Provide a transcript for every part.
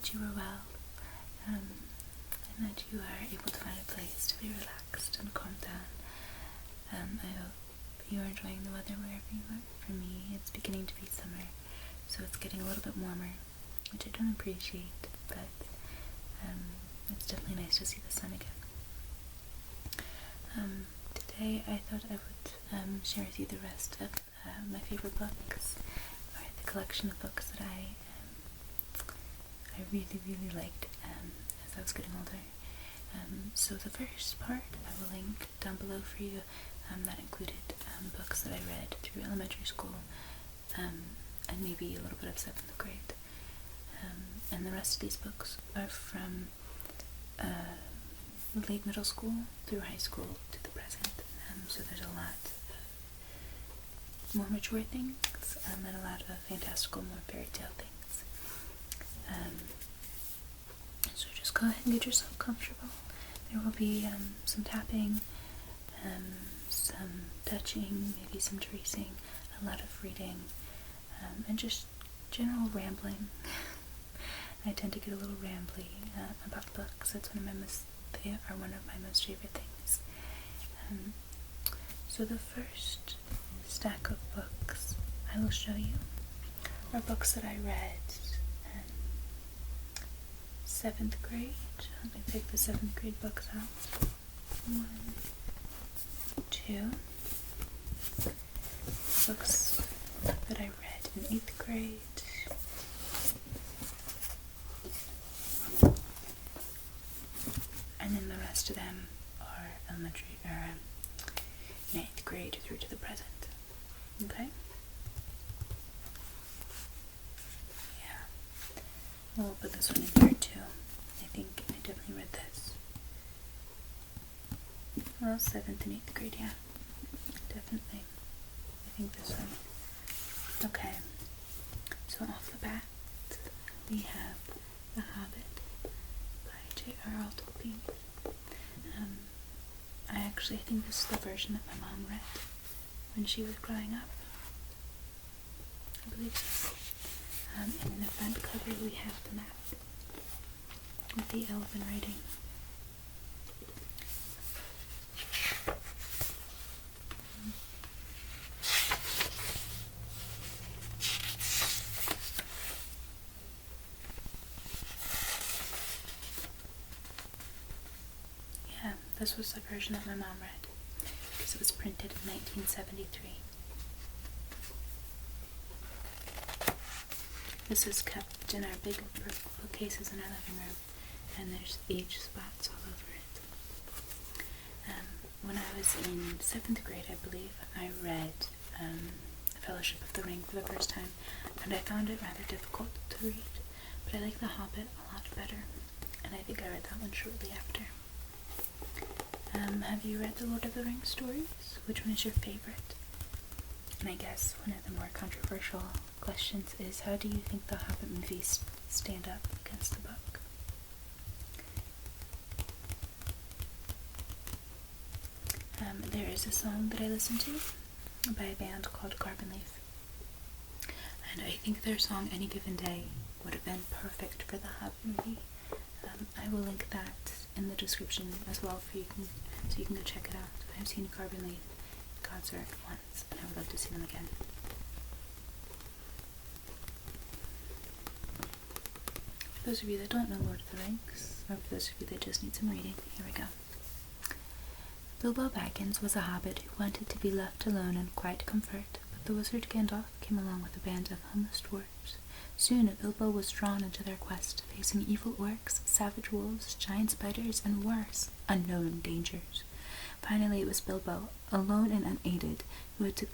that you are well, and that you are able to find a place to be relaxed and calm down. I hope you are enjoying the weather wherever you are. For me, it's beginning to be summer, so it's getting a little bit warmer, which I don't appreciate, but it's definitely nice to see the sun again. Today I thought I would share with you the rest of my favorite books, or the collection of books that I really liked as I was getting older. So the first part I will link down below for you. That included books that I read through elementary school, and maybe a little bit of 7th grade. And the rest of these books are from late middle school through high school to the present. So there's a lot of more mature things, and a lot of fantastical, more fairy tale things. So just go ahead and get yourself comfortable. There will be some tapping, some touching, maybe some tracing, a lot of reading, and just general rambling. I tend to get a little rambly about books. They are one of my most favorite things. So the first stack of books I will show you are books that I read in 7th grade. Let me pick the 7th grade books out. 1, 2. Books that I read in 8th grade. And then the rest of them are elementary, or 9th grade through to the present. Okay? Yeah. We'll put this one in here too. I think I definitely read this. Well, 7th and 8th grade, yeah. Definitely. I think this one. Okay. So off the bat, we have The Hobbit by J.R.R. Tolkien. I think this is the version that my mom read when she was growing up. I believe so. And in the front cover we have the map with the elven writing. This was the version that my mom read, because it was printed in 1973. This is kept in our big bookcases in our living room, and there's age spots all over it. When I was in 7th grade, I believe, I read Fellowship of the Ring for the first time, and I found it rather difficult to read, but I like The Hobbit a lot better, and I think I read that one shortly after. Have you read the Lord of the Rings stories? Which one is your favorite? And I guess one of the more controversial questions is, how do you think the Hobbit movies stand up against the book? There is a song that I listen to by a band called Carbon Leaf, and I think their song Any Given Day would have been perfect for the Hobbit movie. I will link that in the description as well so you can go check it out. I've seen Carbon Leaf in concert once, and I would love to see them again. For those of you that don't know Lord of the Rings, or for those of you that just need some reading, here we go. Bilbo Baggins was a hobbit who wanted to be left alone in quiet comfort, but the wizard Gandalf came along with a band of homeless dwarves. Soon Bilbo was drawn into their quest, facing evil orcs, savage wolves, giant spiders, and worse, unknown dangers. Finally, it was Bilbo, alone and unaided, who had to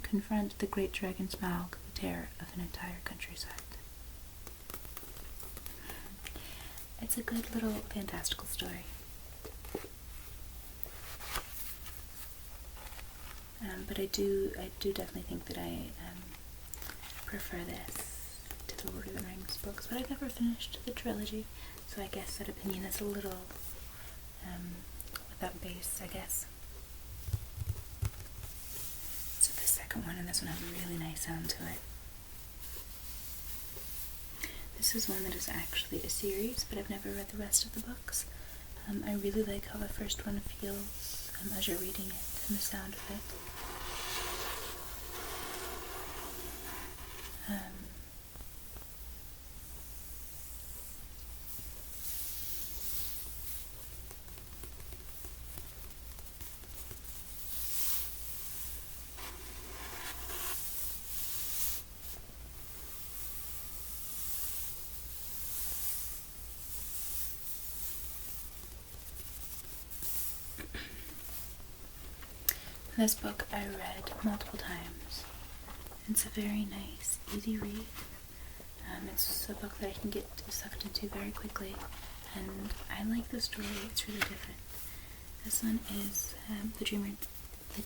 confront the great dragon Smaug, the terror of an entire countryside. It's a good little fantastical story. But I do definitely think that I prefer this to the Lord of the Rings books, but I've never finished the trilogy, so I guess that opinion is a little without base, I guess. So the second one, and this one has a really nice sound to it. This is one that is actually a series, but I've never read the rest of the books. I really like how the first one feels as you're reading it, and the sound of it. This book I read multiple times. It's a very nice, easy read. It's a book that I can get sucked into very quickly, and I like the story. It's really different. This one is the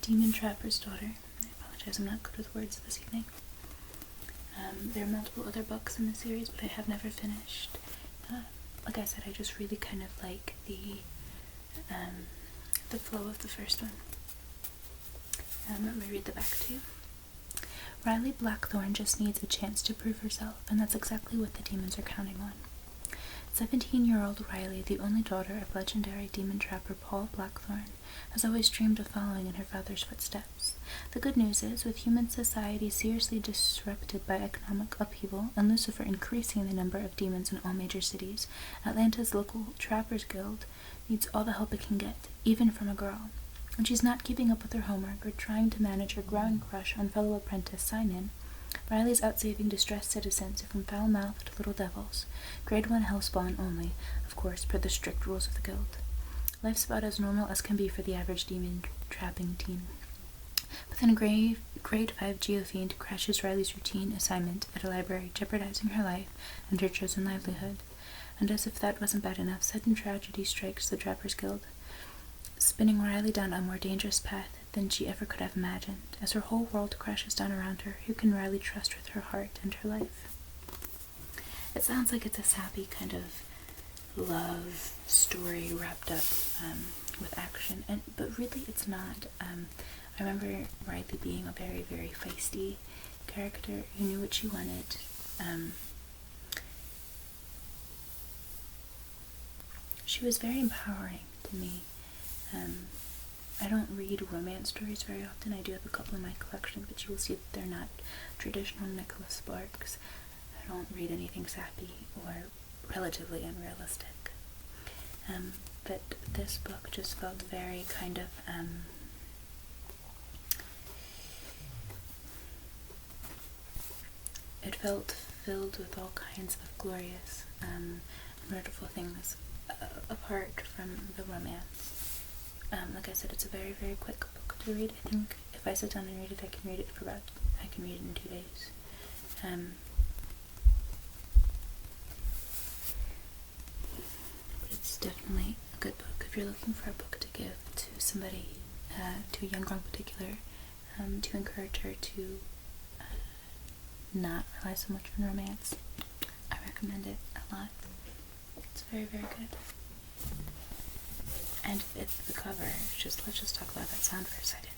Demon Trapper's Daughter. I apologize, I'm not good with words this evening. There are multiple other books in the series, but I have never finished. Like I said, I just really kind of like the flow of the first one. Let me read the back to you. Riley Blackthorn just needs a chance to prove herself, and that's exactly what the demons are counting on. 17-year-old Riley, the only daughter of legendary demon trapper Paul Blackthorn, has always dreamed of following in her father's footsteps. The good news is, with human society seriously disrupted by economic upheaval and Lucifer increasing the number of demons in all major cities, Atlanta's local Trappers Guild needs all the help it can get, even from a girl. When she's not keeping up with her homework or trying to manage her growing crush on fellow apprentice Simon, Riley's out saving distressed citizens from foul-mouthed little devils, grade 1 hellspawn only, of course, per the strict rules of the guild. Life's about as normal as can be for the average demon-trapping teen. But then a grade 5 geofiend crashes Riley's routine assignment at a library, jeopardizing her life and her chosen livelihood. And as if that wasn't bad enough, sudden tragedy strikes the Trappers Guild, spinning Riley down a more dangerous path than she ever could have imagined. As her whole world crashes down around her, who can Riley trust with her heart and her life? It sounds like it's a sappy kind of love story wrapped up with action, but really it's not. I remember Riley being a very, very feisty character who knew what she wanted. She was very empowering to me. I don't read romance stories very often. I do have a couple in my collection, but you will see that they're not traditional Nicholas Sparks. I don't read anything sappy or relatively unrealistic. But this book just felt very kind of, it felt filled with all kinds of glorious and wonderful things apart from the romance. Like I said, it's a very, very quick book to read. I think if I sit down and read it, I can read it in 2 days. But it's definitely a good book if you're looking for a book to give to somebody, to a young girl in particular, to encourage her to not rely so much on romance. I recommend it a lot. It's very, very good. And it's the cover. Let's just talk about that sound for a second.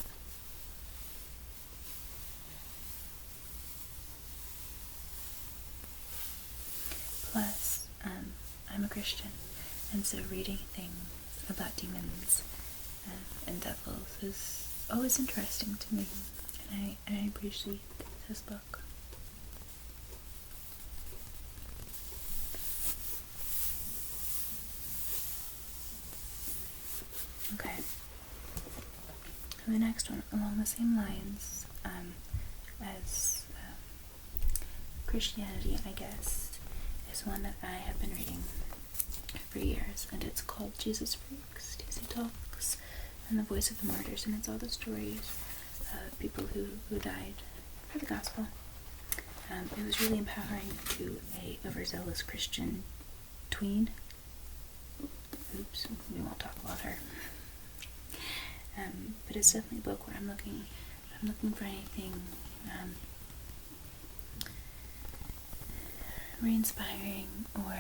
Plus, I'm a Christian, and so reading things about demons and devils is always interesting to me, and I appreciate this book. Okay, and the next one, along the same lines as Christianity, I guess, is one that I have been reading for years, and it's called Jesus Freaks, TC Talks, and the Voice of the Martyrs, and it's all the stories of people who died for the gospel. It was really empowering to a overzealous Christian tween. Oops, we won't talk about her. But it's definitely a book where I'm looking for anything re-inspiring or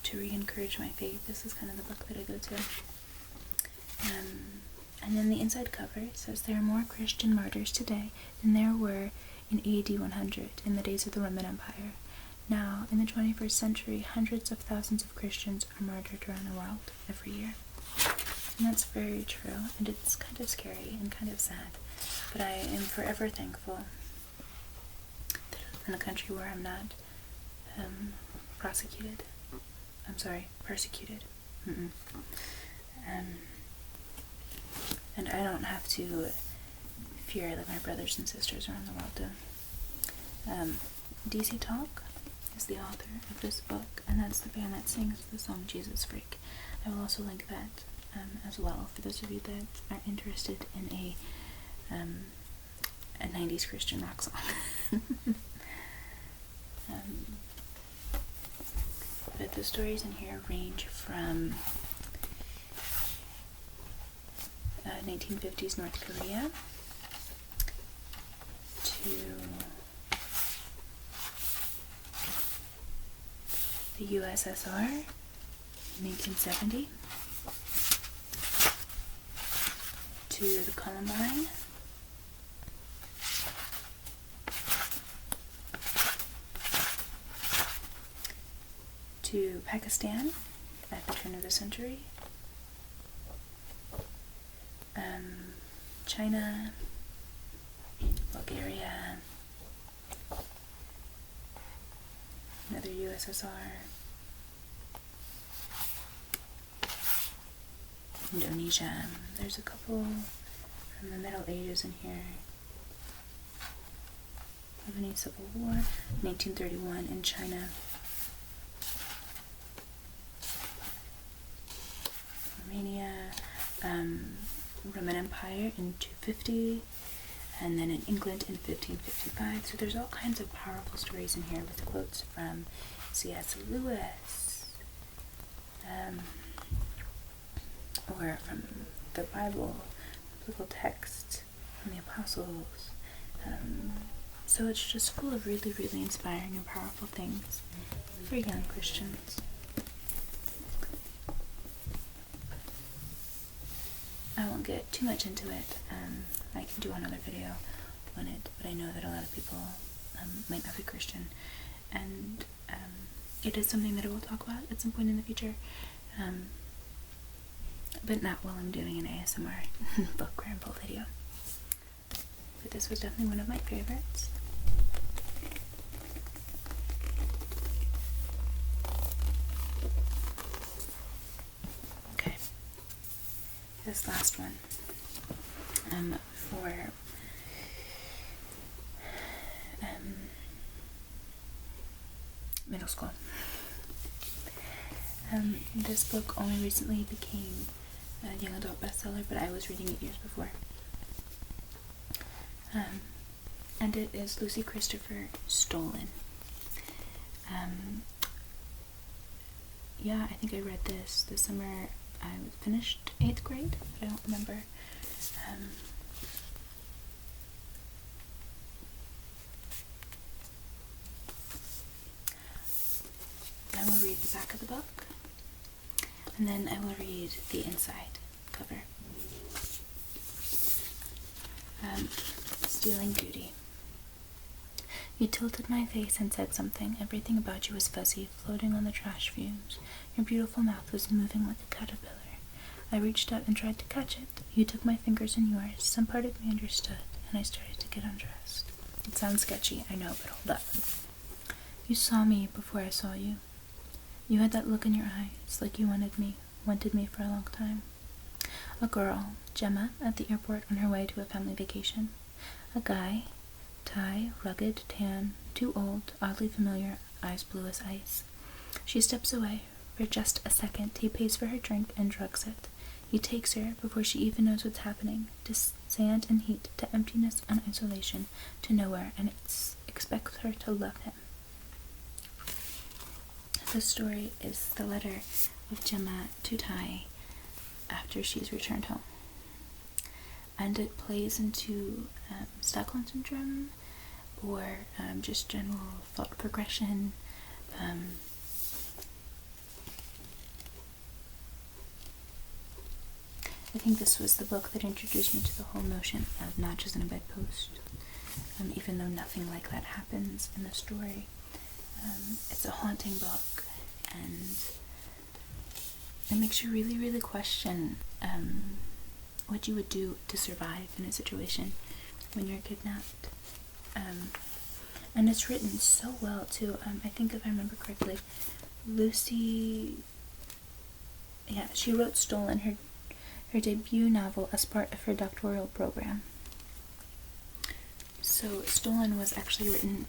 to re-encourage my faith. This is kind of the book that I go to. And then the inside cover says there are more Christian martyrs today than there were in AD 100 in the days of the Roman Empire. Now, in the 21st century, hundreds of thousands of Christians are martyred around the world every year. And that's very true, and it's kind of scary and kind of sad. But I am forever thankful that I live in a country where I'm not persecuted. And I don't have to fear that my brothers and sisters around the world do. DC Talk is the author of this book, and that's the band that sings the song Jesus Freak. I will also link that as well for those of you that are interested in a 90s Christian rock song. But the stories in here range from 1950s North Korea to the USSR in 1870 to the Columbine to Pakistan at the turn of the century, China, Bulgaria, another USSR, Indonesia. There's a couple from the Middle Ages in here. Lebanese Civil War, 1931 in China. Romania, Roman Empire in 250, and then in England in 1555. So there's all kinds of powerful stories in here with quotes from C.S. Lewis, or from the Bible, biblical texts, from the Apostles. So it's just full of really, really inspiring and powerful things for young Christians. I won't get too much into it. I can do another video on it, but I know that a lot of people might not be Christian, and it is something that I will talk about at some point in the future, but not while I'm doing an ASMR book ramble video. But this was definitely one of my favorites. Okay, this last one for middle school. This book only recently became a young adult bestseller, but I was reading it years before. And it is Lucy Christopher Stolen. Yeah, I think I read this summer. I finished 8th grade, but I don't remember. I will read the back of the book, and then I will read the inside cover. Stealing Beauty. You tilted my face and said something. Everything about you was fuzzy, floating on the trash fumes. Your beautiful mouth was moving like a caterpillar. I reached out and tried to catch it. You took my fingers in yours. Some part of me understood, and I started to get undressed. It sounds sketchy, I know, but hold up. You saw me before I saw you. You had that look in your eyes, like you wanted me for a long time. A girl, Gemma, at the airport on her way to a family vacation. A guy, Ty, rugged, tan, too old, oddly familiar, eyes blue as ice. She steps away. For just a second, he pays for her drink and drugs it. He takes her before she even knows what's happening, to sand and heat, to emptiness and isolation, to nowhere, and expects her to love him. This story is the letter of Gemma to Ty after she's returned home. And it plays into Stockholm Syndrome, or just general thought progression. I think this was the book that introduced me to the whole notion of matches in a bedpost. Even though nothing like that happens in the story. It's a haunting book, and it makes you really, really question what you would do to survive in a situation when you're kidnapped. And it's written so well, too. I think if I remember correctly, Lucy, she wrote Stolen, her debut novel, as part of her doctoral program. So Stolen was actually written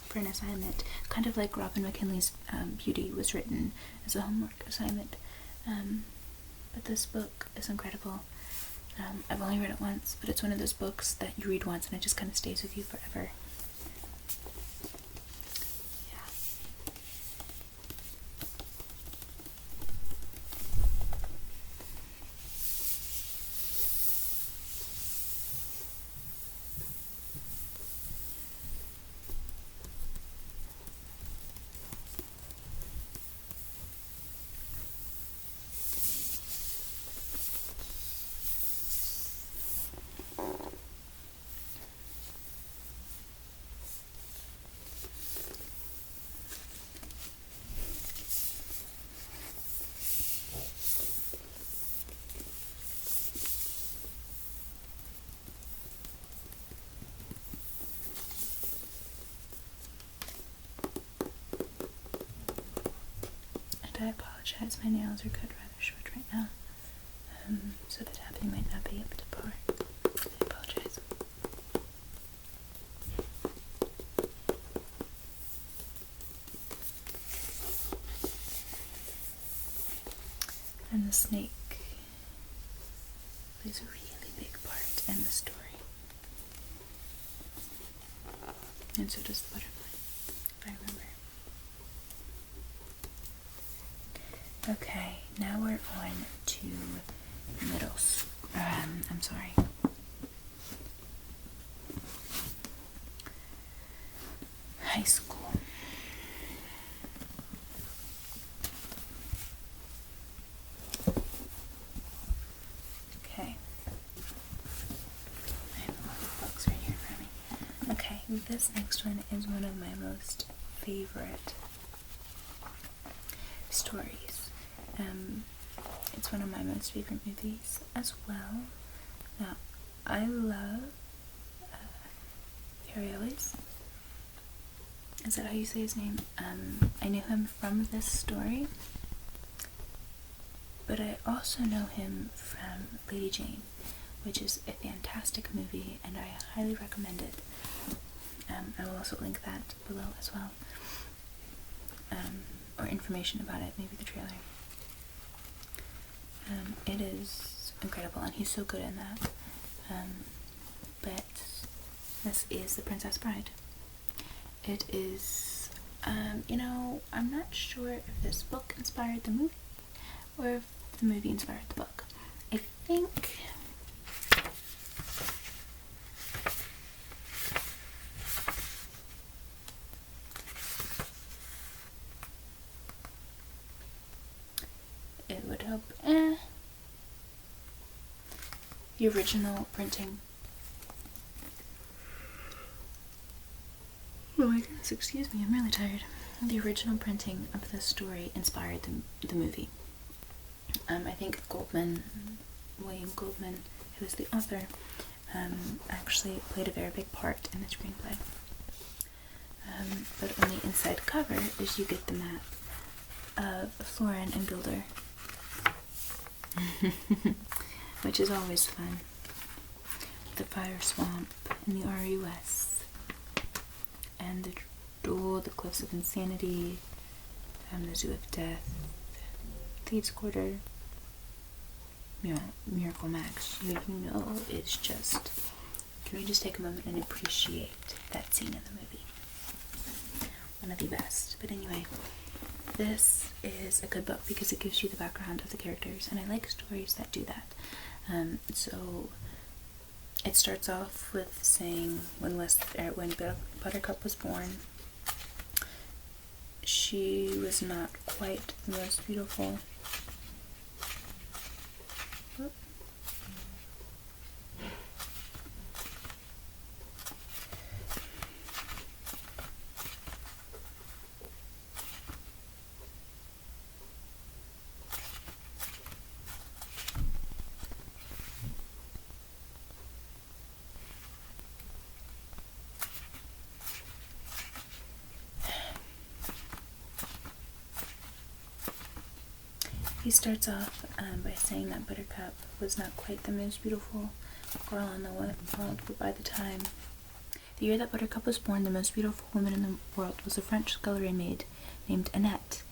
for an assignment, kind of like Robin McKinley's Beauty was written as a homework assignment. But this book is incredible. I've only read it once, but it's one of those books that you read once and it just kind of stays with you forever. I apologize, my nails are cut rather short right now, so the tapping might not be up to par. I apologize. And the snake plays a really big part in the story. And so does the butterfly, if I remember. Okay, now we're on to middle school. I'm sorry. High school. Okay. I have a lot of books right here in front of me. Okay, this next one is one of my most favorite stories. It's one of my most favorite movies as well. Now, I love Harry Ellis. Is that how you say his name? I knew him from this story, but I also know him from Lady Jane, which is a fantastic movie, and I highly recommend it. I will also link that below as well, or information about it, maybe the trailer. It is incredible, and he's so good in that. But this is The Princess Bride. It is, I'm not sure if this book inspired the movie, or if the movie inspired the book. I think it would help. The original printing. Oh my goodness, excuse me, I'm really tired. The original printing of this story inspired the movie. I think William Goldman, who is the author, actually played a very big part in the screenplay. But on the inside cover is you get the map of Florin and Gilder. Which is always fun. The Fire Swamp and the RUS. And the Duel, the Cliffs of Insanity, the Zoo of Death, Thieves' Quarter, Miracle Max. You know, it's just, can we just take a moment and appreciate that scene in the movie? One of the best. But anyway, this is a good book because it gives you the background of the characters, and I like stories that do that. So it starts off with saying when Buttercup was born, she was not quite the most beautiful. he starts off by saying that Buttercup was not quite the most beautiful girl in the world, but by the time the year that Buttercup was born, the most beautiful woman in the world was a French scullery maid named Annette.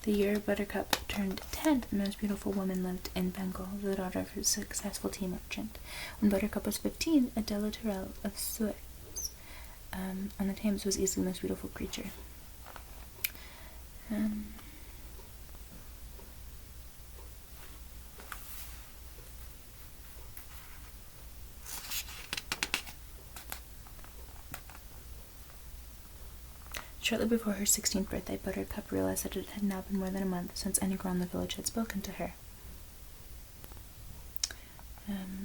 The year Buttercup turned 10, the most beautiful woman lived in Bengal, the daughter of a successful tea merchant. When Buttercup was 15, Adela Terrell of Suez on the Thames was easily the most beautiful creature. Shortly before her 16th birthday, Buttercup realized that it had now been more than a month since any girl in the village had spoken to her.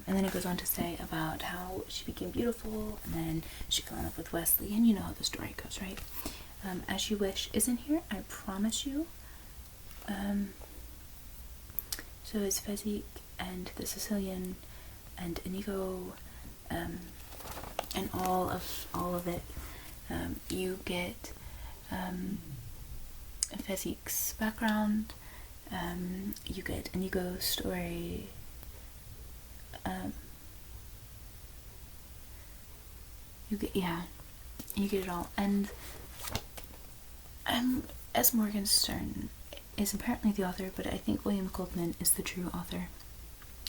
And then it goes on to say about how she became beautiful, and then she fell in love with Wesley, and you know how the story goes, right? As You Wish isn't here, I promise you. So is Fezzik and the Sicilian and Inigo, and all of it. You get Fezzik's background. You get Inigo's story. You get it all. And S. Morgenstern is apparently the author, but I think William Goldman is the true author.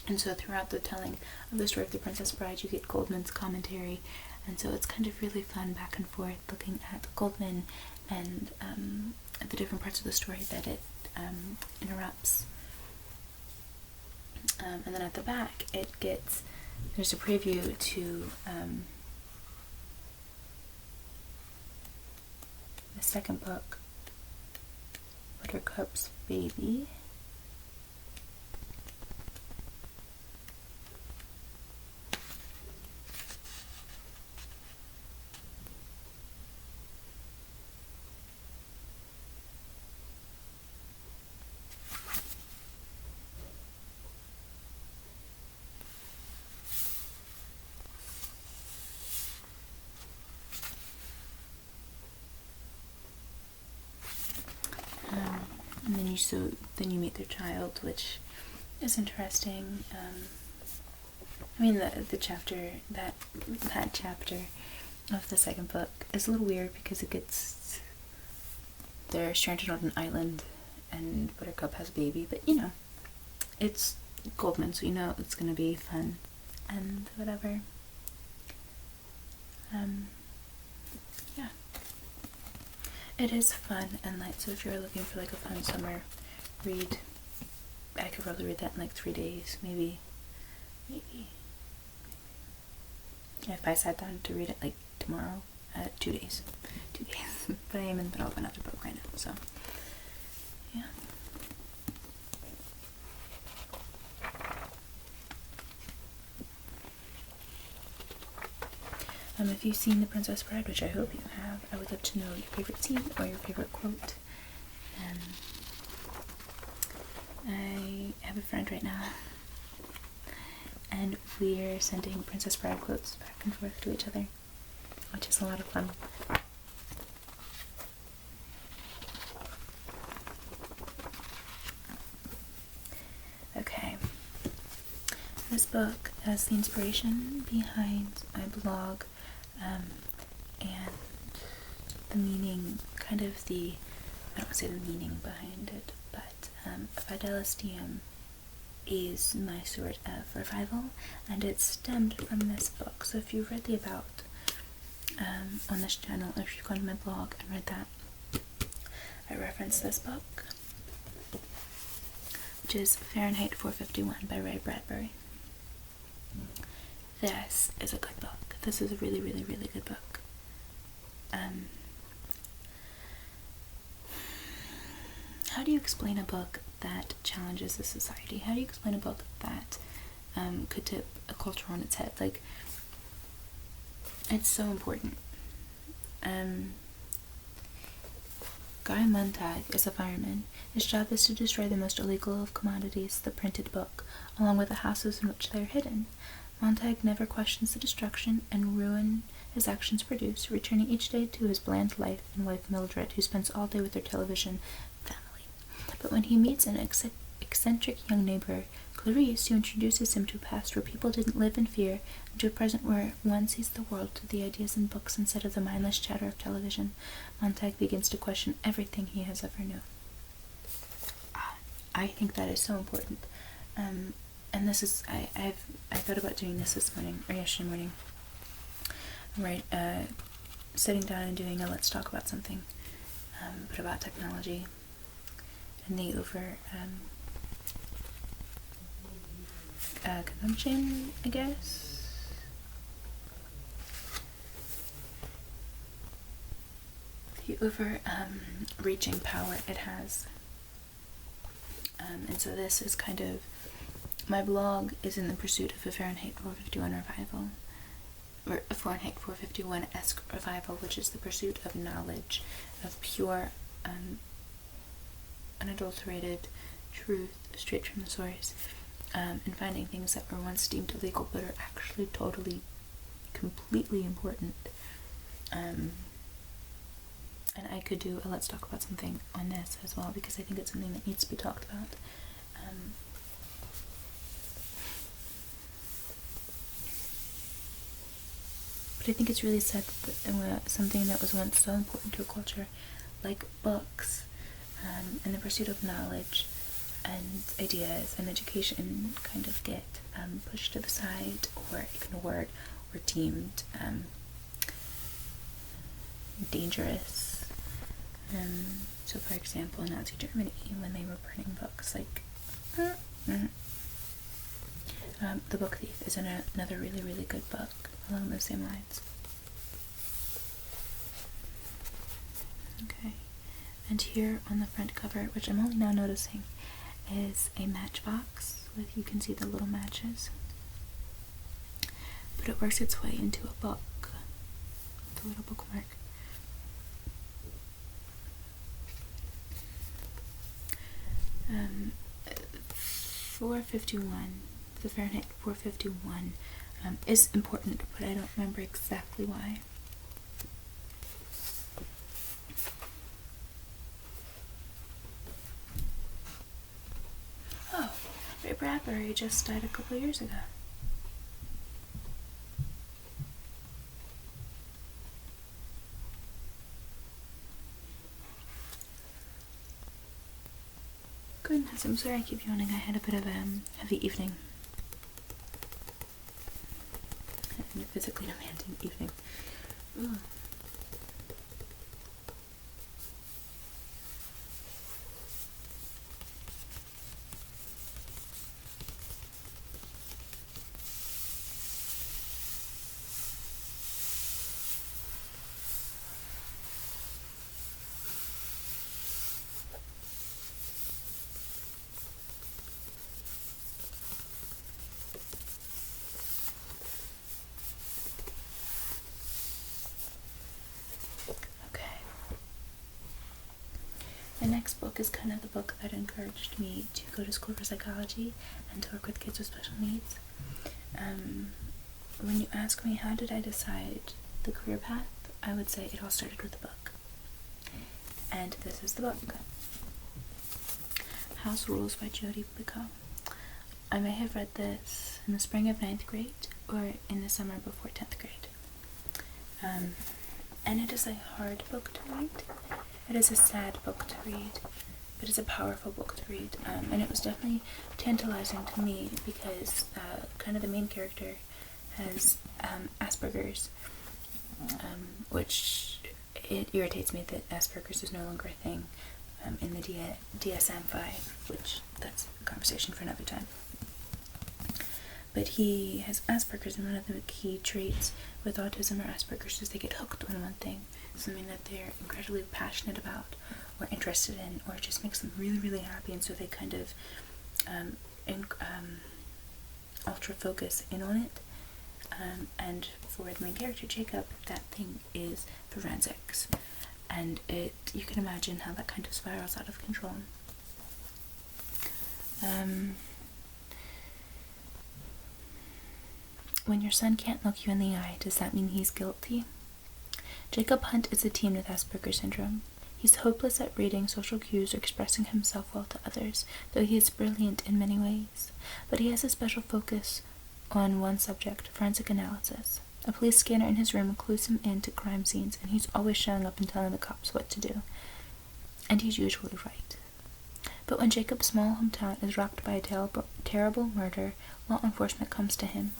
And so throughout the telling of the story of the Princess Bride, you get Goldman's commentary, and so it's kind of really fun back and forth looking at Goldman and the different parts of the story that it interrupts. And then at the back, there's a preview to the second book, Buttercup's Baby. And then you meet their child, which is interesting. I mean, the chapter that chapter of the second book is a little weird because they're stranded on an island, and Buttercup has a baby. But you know, it's Goldman, so you know it's gonna be fun and whatever. Yeah. It is fun and light, so if you're looking for like a fun summer read, I could probably read that in like 3 days, maybe. If I sat down to read it like tomorrow, 2 days. 2 days. But I am in the middle of another book right now, so yeah. If you've seen The Princess Bride, which I hope you have, I would love to know your favorite scene or your favorite quote. I have a friend right now, and we're sending Princess Bride quotes back and forth to each other, which is a lot of fun. Okay. This book has the inspiration behind my blog, and the meaning, I don't want to say the meaning behind it, but Fidelis Diem is my sort of revival, and it stemmed from this book. So if you've read the About on this channel, if you've gone to my blog and read that, I reference this book, which is Fahrenheit 451 by Ray Bradbury. This is a good book. This is a really, really, really good book. How do you explain a book that challenges the society? How do you explain a book that could tip a culture on its head? Like, it's so important. Guy Montag is a fireman. His job is to destroy the most illegal of commodities, the printed book, along with the houses in which they are hidden. Montag never questions the destruction and ruin his actions produce, returning each day to his bland life and wife Mildred, who spends all day with her television family. But when he meets an eccentric young neighbor, Clarice, who introduces him to a past where people didn't live in fear, and to a present where one sees the world through the ideas in books instead of the mindless chatter of television, Montag begins to question everything he has ever known. I think that is so important. And this is, I thought about doing this morning, or yesterday morning. Right, sitting down and doing a let's talk about something, but about technology and the consumption, I guess. The reaching power it has. And so this is kind of, my blog is in the pursuit of a Fahrenheit 451 revival, or a Fahrenheit 451-esque revival, which is the pursuit of knowledge, of pure, unadulterated truth straight from the source, and finding things that were once deemed illegal but are actually totally, completely important. And I could do a let's talk about something on this as well, because I think it's something that needs to be talked about. But I think it's really sad that something that was once so important to a culture, like books, and the pursuit of knowledge and ideas and education, kind of get pushed to the side or ignored or deemed dangerous. So for example, in Nazi Germany, when they were burning books, like The Book Thief is another really, really good book along those same lines. Okay, and here on the front cover, which I'm only now noticing, is a matchbox with, you can see the little matches, but it works its way into a book with a little bookmark. Um, 451, the Fahrenheit 451 is important, but I don't remember exactly why. Oh, Ray Bradbury just died a couple years ago. Goodness, I'm sorry I keep yawning. I had a bit of a heavy evening. A physically demanding evening. Ugh. The next book is kind of the book that encouraged me to go to school for psychology and to work with kids with special needs. When you ask me how did I decide the career path, I would say it all started with the book. And this is the book. House Rules by Jodi Picoult. I may have read this in the spring of 9th grade or in the summer before 10th grade. And it is a hard book to read. It is a sad book to read, but it's a powerful book to read, and it was definitely tantalizing to me because kind of the main character has Asperger's, which it irritates me that Asperger's is no longer a thing in the DSM-5, which that's a conversation for another time. But he has Asperger's, and one of the key traits with autism or Asperger's is they get hooked on one thing, something that they're incredibly passionate about or interested in, or it just makes them really, really happy, and so they kind of ultra focus in on it. And for the main character, Jacob, that thing is forensics, and you can imagine how that kind of spirals out of control. when your son can't look you in the eye, does that mean he's guilty? Jacob Hunt is a teen with Asperger's syndrome. He's hopeless at reading social cues or expressing himself well to others, though he is brilliant in many ways. But he has a special focus on one subject, forensic analysis. A police scanner in his room clues him into crime scenes, and he's always showing up and telling the cops what to do. And he's usually right. But when Jacob's small hometown is rocked by a terrible murder, law enforcement comes to him.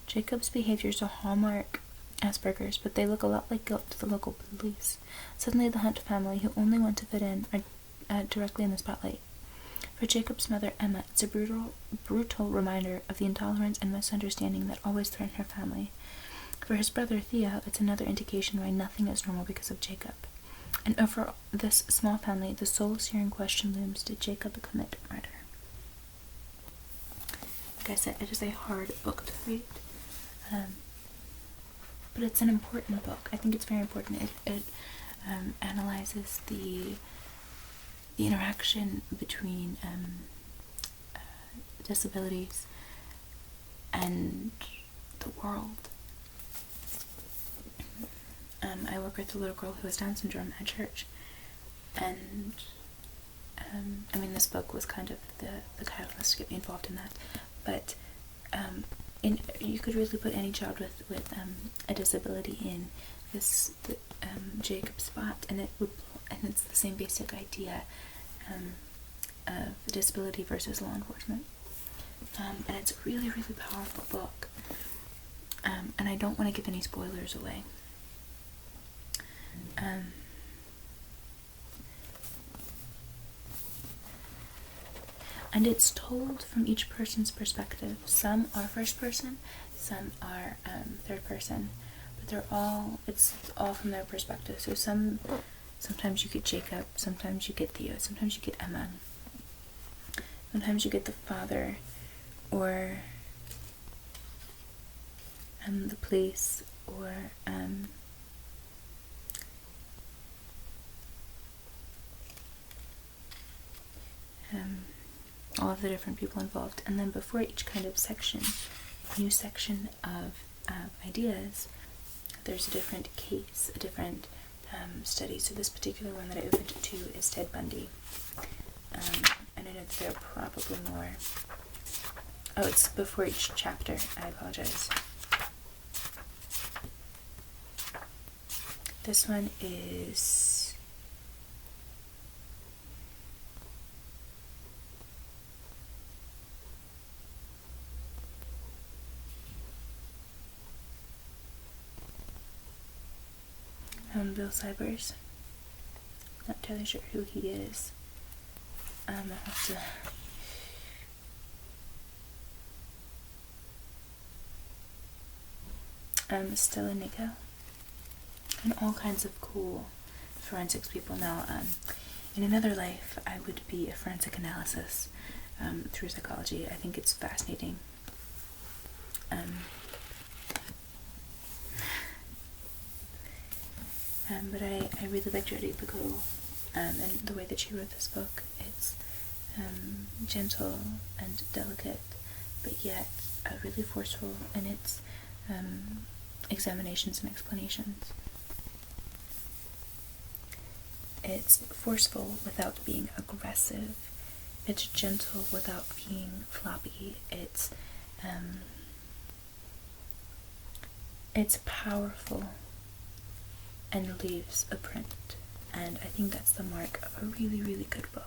Jacob's behaviors are hallmark Asperger's, but they look a lot like guilt to the local police. Suddenly the Hunt family, who only want to fit in, are directly in the spotlight. For Jacob's mother, Emma, it's a brutal reminder of the intolerance and misunderstanding that always threaten her family. For his brother, Theo, it's another indication why nothing is normal because of Jacob. And over this small family, the soul-searing question looms, did Jacob commit murder? Like I said, it is a hard book to read. But it's an important book. I think it's very important. It analyzes the interaction between disabilities and the world. I work with a little girl who has Down syndrome at church, and this book was kind of the catalyst to get me involved in that. But you could really put any child with a disability in this Jacob spot, and it's the same basic idea of disability versus law enforcement. And it's a really, really powerful book. And I don't want to give any spoilers away. And it's told from each person's perspective. Some are first person, some are third person, but it's all from their perspective. So sometimes you get Jacob, sometimes you get Theo, sometimes you get Emma, sometimes you get the father, or the police, or all of the different people involved. And then before each kind of new section of ideas, there's a different case, a different study. So this particular one that I opened to is Ted Bundy. And I know that there are probably more. Oh, it's before each chapter. I apologize. This one is Bill Cybers. Not entirely sure who he is. I'll have to Stella Nico, and all kinds of cool forensics people. Now, in another life, I would be a forensic analysis through psychology. I think it's fascinating. But I really like Jodi Picoult, and the way that she wrote this book. It's gentle and delicate, but yet really forceful in its examinations and explanations. It's forceful without being aggressive. It's gentle without being floppy. It's powerful and leaves a print. And I think that's the mark of a really, really good book.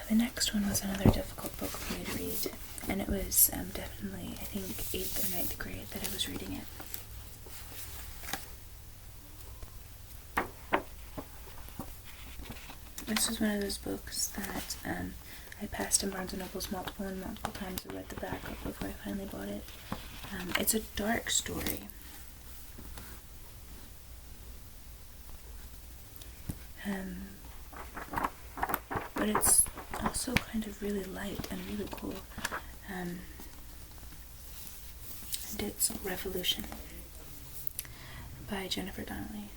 The next one was another difficult book for me to read, and it was definitely, I think, 8th or 9th grade that I was reading it. This was one of those books that I passed in Barnes & Noble's multiple times. I read the back up before I finally bought it. It's a dark story. But it's also kind of really light and really cool. And it's Revolution by Jennifer Donnelly.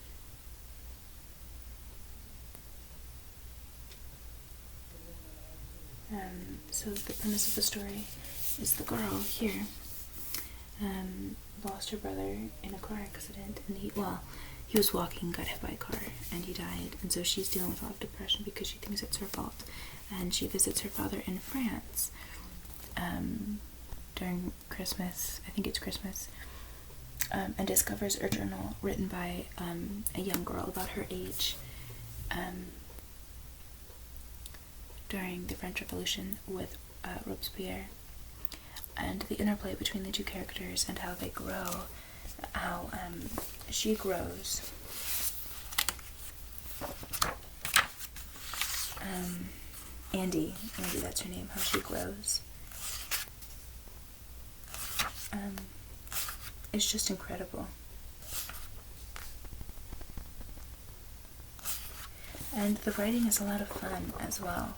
So the premise of the story is the girl here lost her brother in a car accident, and he was walking, got hit by a car, and he died, and so she's dealing with a lot of depression because she thinks it's her fault, and she visits her father in France during Christmas, I think it's Christmas, and discovers a journal written by a young girl about her age during the French Revolution with Robespierre, and the interplay between the two characters and how they grow, how she grows. Andy, that's her name, how she grows. It's just incredible. And the writing is a lot of fun as well.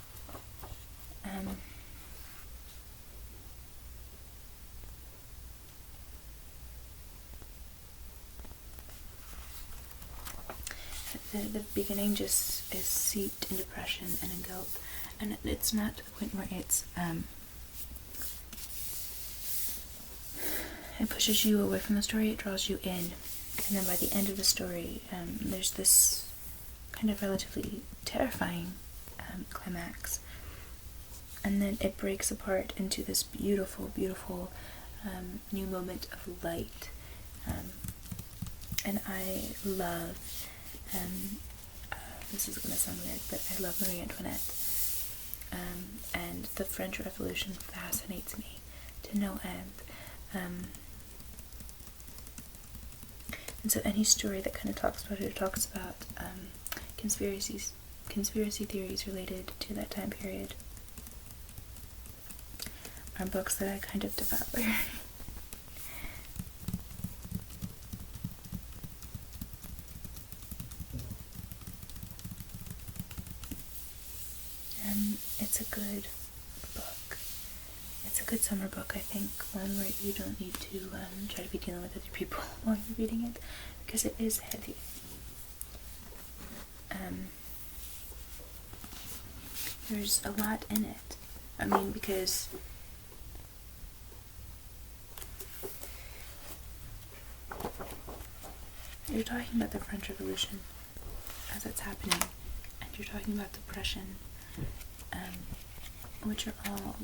The beginning just is seeped in depression and in guilt, and it's not to the point where it pushes you away from the story, it draws you in, and then by the end of the story, there's this kind of relatively terrifying climax, and then it breaks apart into this beautiful, beautiful new moment of light, and I love, this is going to sound weird, but I love Marie Antoinette, and the French Revolution fascinates me to no end, and so any story that kind of talks about it, or talks about conspiracy theories related to that time period, are books that I kind of devour. It's a good book. It's a good summer book, I think, one where you don't need to try to be dealing with other people while you're reading it, because it is heavy. There's a lot in it. I mean, because you're talking about the French Revolution as it's happening, and you're talking about depression, which are all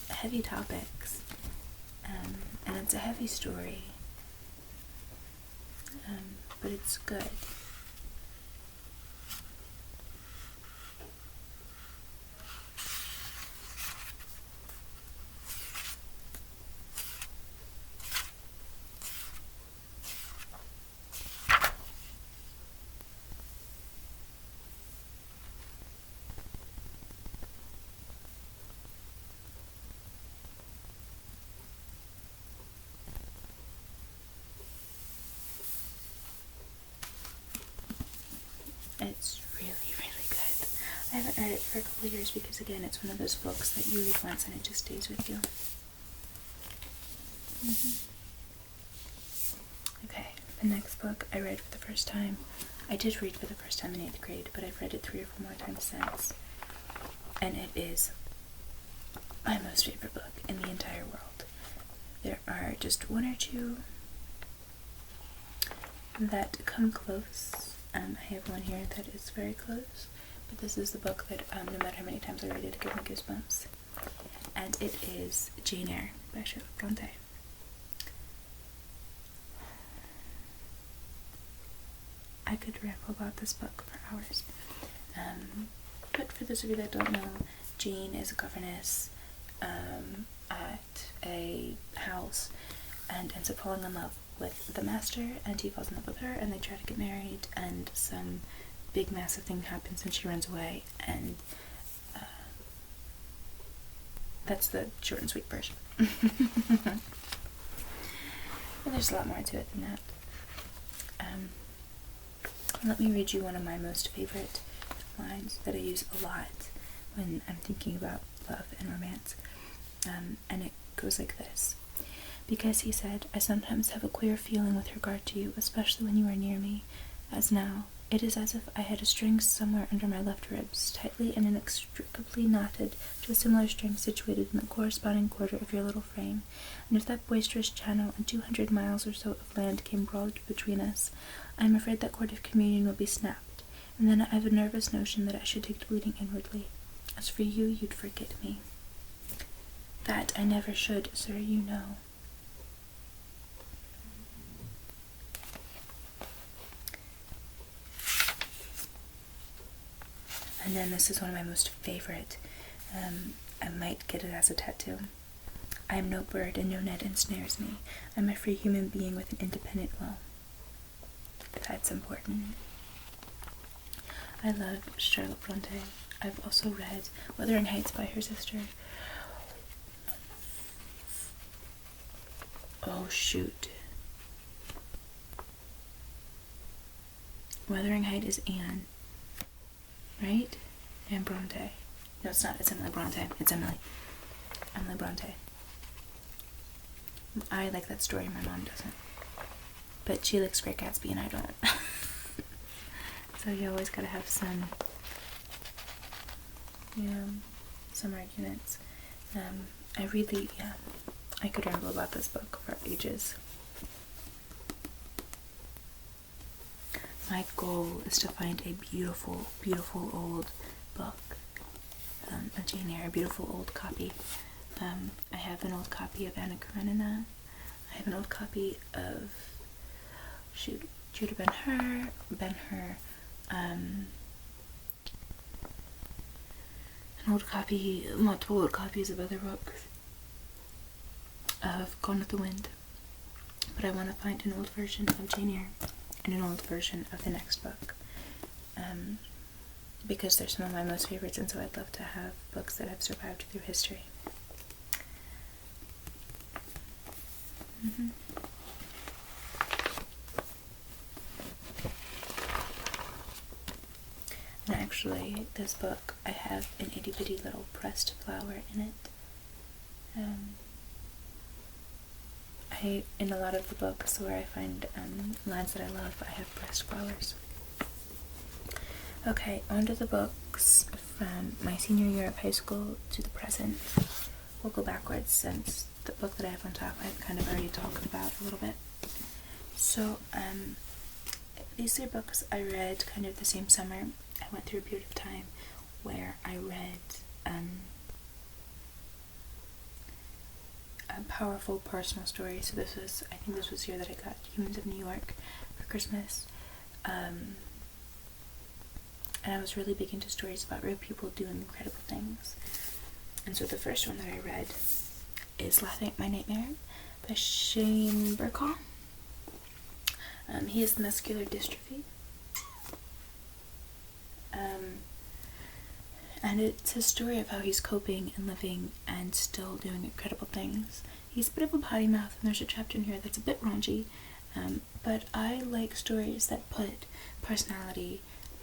heavy topics, and it's a heavy story, but it's good. It's really, really good. I haven't read it for a couple of years because, again, it's one of those books that you read once and it just stays with you. Okay, the next book I read for the first time. I did read for the first time in 8th grade, but I've read it 3 or 4 more times since. And it is my most favorite book in the entire world. There are just 1 or 2 that come close. I have one here that is very close, but this is the book that no matter how many times I read it, it gives me goosebumps. And it is Jane Eyre by Charlotte Bronte. I could ramble about this book for hours. But for those of you that don't know, Jane is a governess at a house and ends up falling in love with the master, and he falls in love with her, and they try to get married, and some big massive thing happens and she runs away, and that's the short and sweet version. But there's a lot more to it than that. Let me read you one of my most favorite lines that I use a lot when I'm thinking about love and romance. And it goes like this. Because, he said, I sometimes have a queer feeling with regard to you, especially when you are near me, as now. It is as if I had a string somewhere under my left ribs, tightly and inextricably knotted to a similar string situated in the corresponding quarter of your little frame, and if that boisterous channel and 200 miles or so of land came broad between us, I am afraid that cord of communion will be snapped, and then I have a nervous notion that I should take to bleeding inwardly. As for you, you'd forget me. That I never should, sir, you know. And then this is one of my most favorite. I might get it as a tattoo. I am no bird, and no net ensnares me. I am a free human being with an independent will. That's important. I love Charlotte Bronte. I've also read Wuthering Heights by her sister. Oh, shoot. Wuthering Heights is Anne. Right? Anne Bronte. No, it's not. It's Emily Bronte. It's Emily. Emily Bronte. I like that story. My mom doesn't. But she likes Great Gatsby and I don't. So you always gotta have some, some arguments. I could ramble about this book for ages. My goal is to find a beautiful, beautiful old book, a Jane Eyre, a beautiful old copy. I have an old copy of Anna Karenina. I have an old copy of Judah Ben-Hur, an old copy, multiple old copies of other books of Gone with the Wind. But I want to find an old version of Jane Eyre and an old version of the next book, because they're some of my most favorites, and so I'd love to have books that have survived through history. And actually, this book, I have an itty bitty little pressed flower in it. In a lot of the books where I find lines that I love, I have pressed flowers. Okay, on to the books from my senior year of high school to the present. We'll go backwards since the book that I have on top I've kind of already talked about a little bit. So, these are books I read kind of the same summer. I went through a period of time where I read a powerful personal story. So I think this was the year that I got Humans of New York for Christmas. And I was really big into stories about real people doing incredible things. And so the first one that I read is Laughing at My Nightmare by Shane Burcall. He has muscular dystrophy. And it's a story of how he's coping and living and still doing incredible things. He's a bit of a potty mouth, and there's a chapter in here that's a bit raunchy, but I like stories that put personality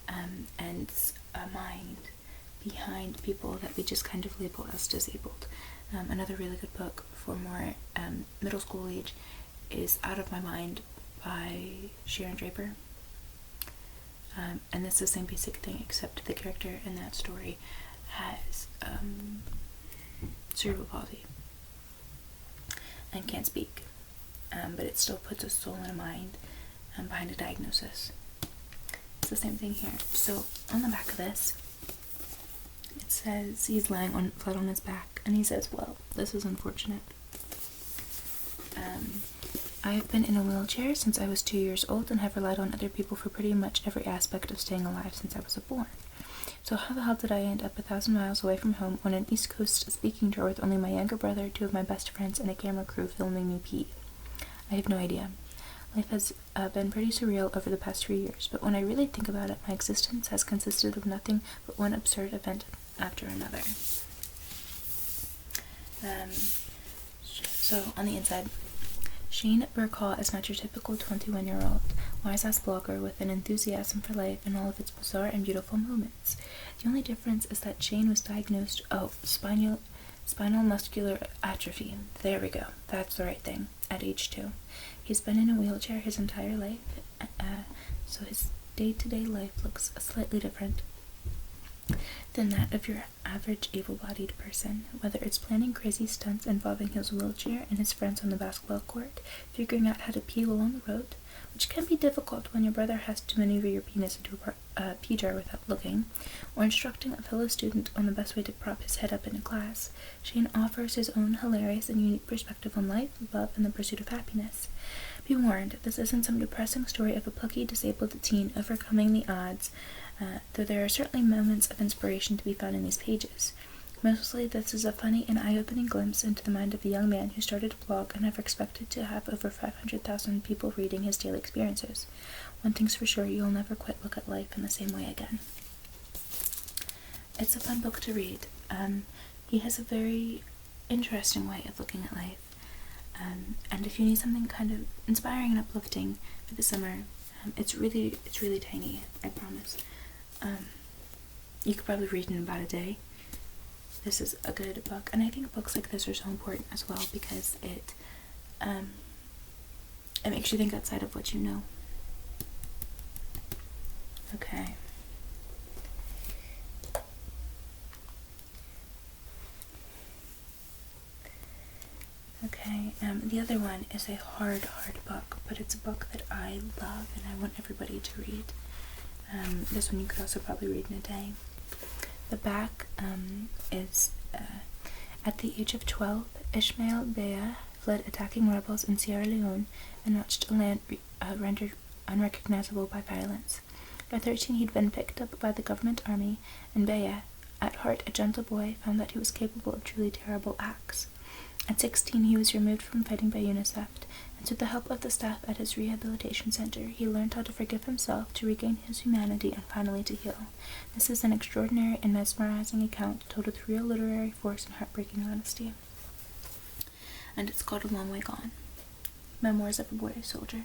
and a mind behind people that we just kind of label as disabled. Another really good book for more middle school age is Out of My Mind by Sharon Draper. And it's the same basic thing, except the character in that story has cerebral palsy and can't speak, but it still puts a soul and a mind behind a diagnosis. It's the same thing here. So on the back of this, it says he's lying flat on his back, and he says, well, this is unfortunate. I have been in a wheelchair since I was 2 years old and have relied on other people for pretty much every aspect of staying alive since I was born. So how the hell did I end up 1,000 miles away from home on an East Coast speaking tour with only my younger brother, 2 of my best friends, and a camera crew filming me pee? I have no idea. Life has been pretty surreal over the past 3 years, but when I really think about it, my existence has consisted of nothing but one absurd event after another. So on the inside, Shane Burcall is not your typical 21-year-old, wise-ass blogger with an enthusiasm for life and all of its bizarre and beautiful moments. The only difference is that Shane was diagnosed, spinal muscular atrophy. There we go. That's the right thing. At age 2. He's been in a wheelchair his entire life, so his day-to-day life looks slightly different than that of your average able-bodied person. Whether it's planning crazy stunts involving his wheelchair and his friends on the basketball court, figuring out how to pee along the road, which can be difficult when your brother has to maneuver your penis into a pee jar without looking, or instructing a fellow student on the best way to prop his head up in a class, Shane offers his own hilarious and unique perspective on life, love, and the pursuit of happiness. Be warned, this isn't some depressing story of a plucky, disabled teen overcoming the odds, though there are certainly moments of inspiration to be found in these pages. Mostly, this is a funny and eye-opening glimpse into the mind of a young man who started a blog and never expected to have over 500,000 people reading his daily experiences. One thing's for sure, you'll never quite look at life in the same way again. It's a fun book to read. He has a very interesting way of looking at life. And if you need something kind of inspiring and uplifting for the summer, it's really tiny, I promise. You could probably read it in about a day. This is a good book, and I think books like this are so important as well because it makes you think outside of what you know. Okay. Okay, the other one is a hard book, but it's a book that I love and I want everybody to read. This one you could also probably read in a day. The back is, at the age of 12, Ismail Bea fled attacking rebels in Sierra Leone and watched a land rendered unrecognizable by violence. At 13, he'd been picked up by the government army, and Bea, at heart a gentle boy, found that he was capable of truly terrible acts. At 16, he was removed from fighting by UNICEF, and with the help of the staff at his rehabilitation center, he learned how to forgive himself, to regain his humanity, and finally to heal. This is an extraordinary and mesmerizing account told with real literary force and heartbreaking honesty. And it's called A Long Way Gone. Memoirs of a Boy Soldier.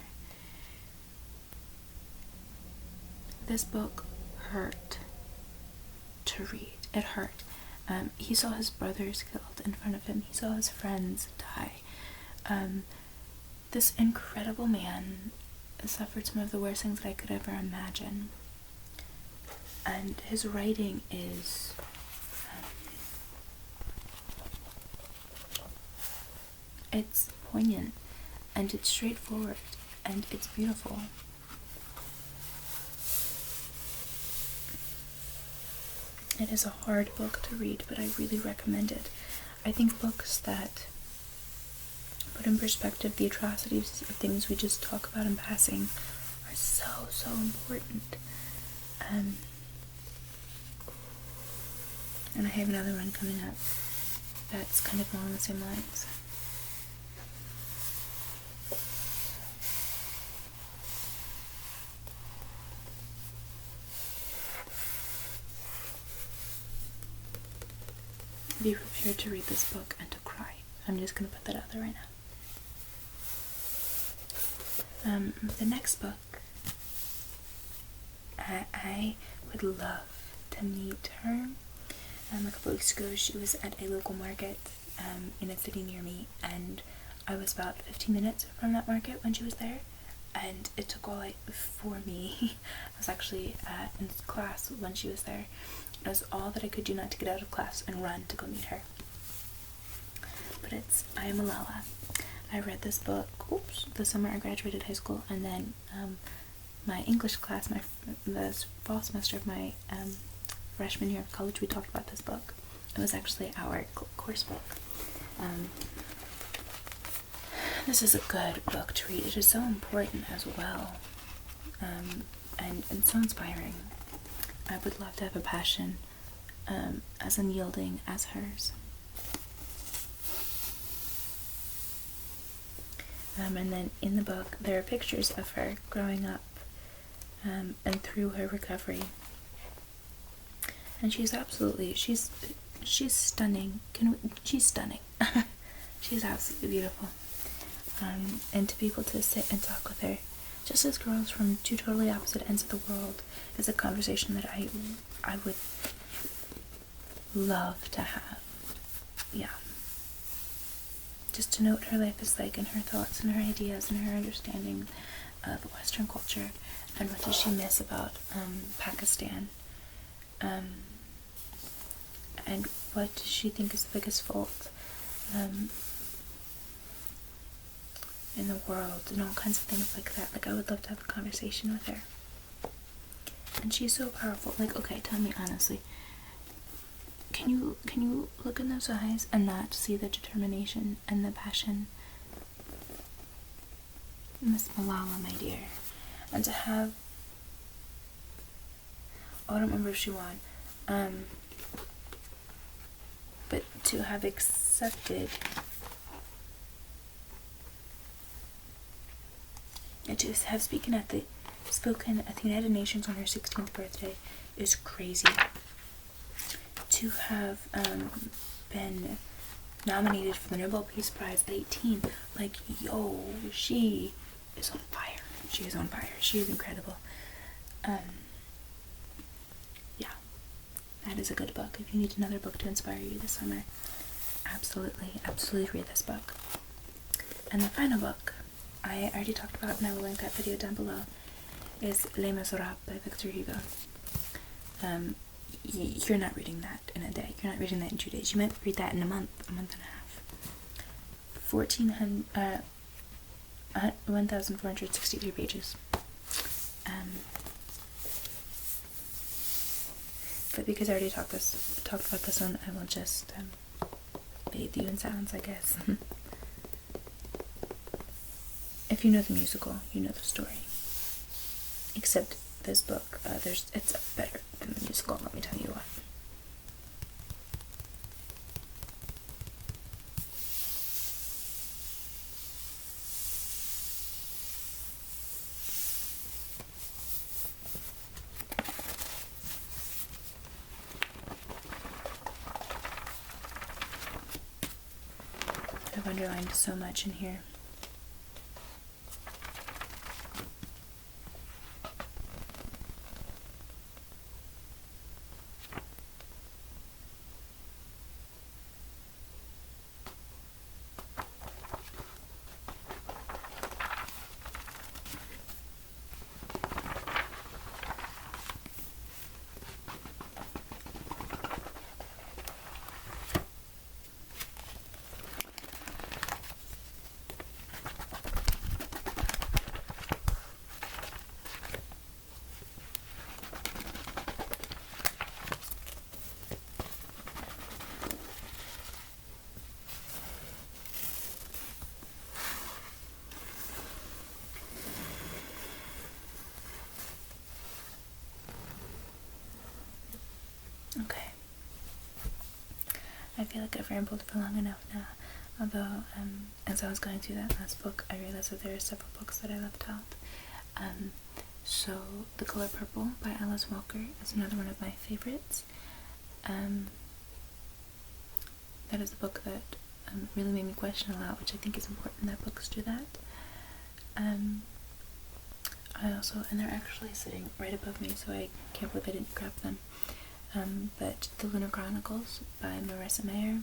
This book hurt to read. It hurt. He saw his brothers killed in front of him. He saw his friends die. This incredible man suffered some of the worst things that I could ever imagine. And his writing is it's poignant, and it's straightforward, and it's beautiful. It is a hard book to read, but I really recommend it. I think books that put in perspective the atrocities of things we just talk about in passing are so important. And I have another one coming up that's kind of along the same lines. Be prepared to read this book and to cry. I'm just going to put that out there right now. The next book, I would love to meet her. A couple weeks ago, she was at a local market in a city near me, and I was about 15 minutes from that market when she was there, and it took all for me. I was actually in class when she was there. It was all that I could do not to get out of class and run to go meet her. But it's I Am Malala. I read this book, the summer I graduated high school, and then my English class, the fall semester of my freshman year of college, we talked about this book. It was actually our course book. This is a good book to read. It is so important as well, and so inspiring. I would love to have a passion as unyielding as hers. And then in the book, there are pictures of her growing up and through her recovery. And she's absolutely, she's stunning. She's stunning. She's absolutely beautiful. And to be able to sit and talk with her, just as girls from two totally opposite ends of the world, is a conversation that I would love to have. Yeah. Just to know what her life is like, and her thoughts and her ideas and her understanding of Western culture, and what does she miss about Pakistan, and what does she think is the biggest fault in the world, and all kinds of things like that. Like, I would love to have a conversation with her. And she's so powerful. Like, okay, tell me honestly, can you look in those eyes and not see the determination and the passion? Miss Malala, my dear. And to have, I don't remember if she won, but to have accepted, and to have spoken at the United Nations on her 16th birthday is crazy. To have been nominated for the Nobel Peace Prize at 18, like, yo, she is on fire. She is on fire. She is incredible. Yeah, that is a good book. If you need another book to inspire you this summer, absolutely read this book. And the final book I already talked about, and I will link that video down below, is Les Miserables by Victor Hugo. You're not reading that in a day. You're not reading that in 2 days. You might read that in a month and a half. 1,463 pages. But because I already talked about this one, I will just bathe you in silence, I guess. If you know the musical, you know the story. Except this book, it's better than the musical, let me tell you what. I've underlined so much in here. Okay. I feel like I've rambled for long enough now, although as I was going through that last book, I realized that there are several books that I left out. So The Color Purple by Alice Walker is another one of my favorites. That is a book that really made me question a lot, which I think is important that books do that. I also, and they're actually sitting right above me, so I can't believe I didn't grab them. But The Lunar Chronicles by Marissa Mayer,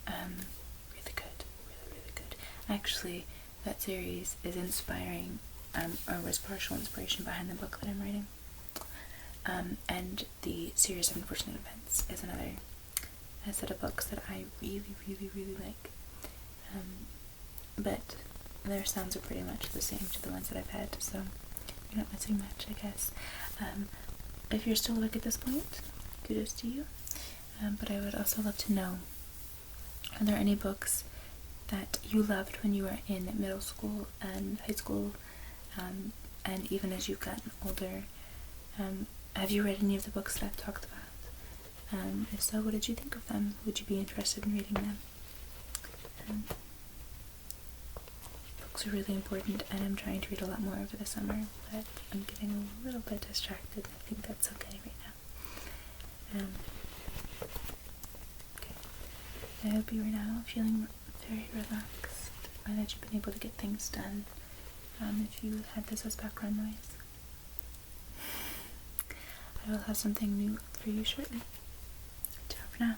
really good, really good. Actually, that series is inspiring, or was partial inspiration behind the book that I'm writing. And the series of Unfortunate Events is another set of books that I really like. But their sounds are pretty much the same to the ones that I've had, so you're not missing much, I guess. If you're still awake at this point, kudos to you. But I would also love to know, are there any books that you loved when you were in middle school and high school, and even as you've gotten older? Have you read any of the books that I've talked about? If so, what did you think of them? Would you be interested in reading them? Books are really important, and I'm trying to read a lot more over the summer, but I'm getting a little bit distracted. I think that's okay right now. Okay. I hope you are now feeling very relaxed, and that you've been able to get things done. If you had this as background noise, I will have something new for you shortly. for now.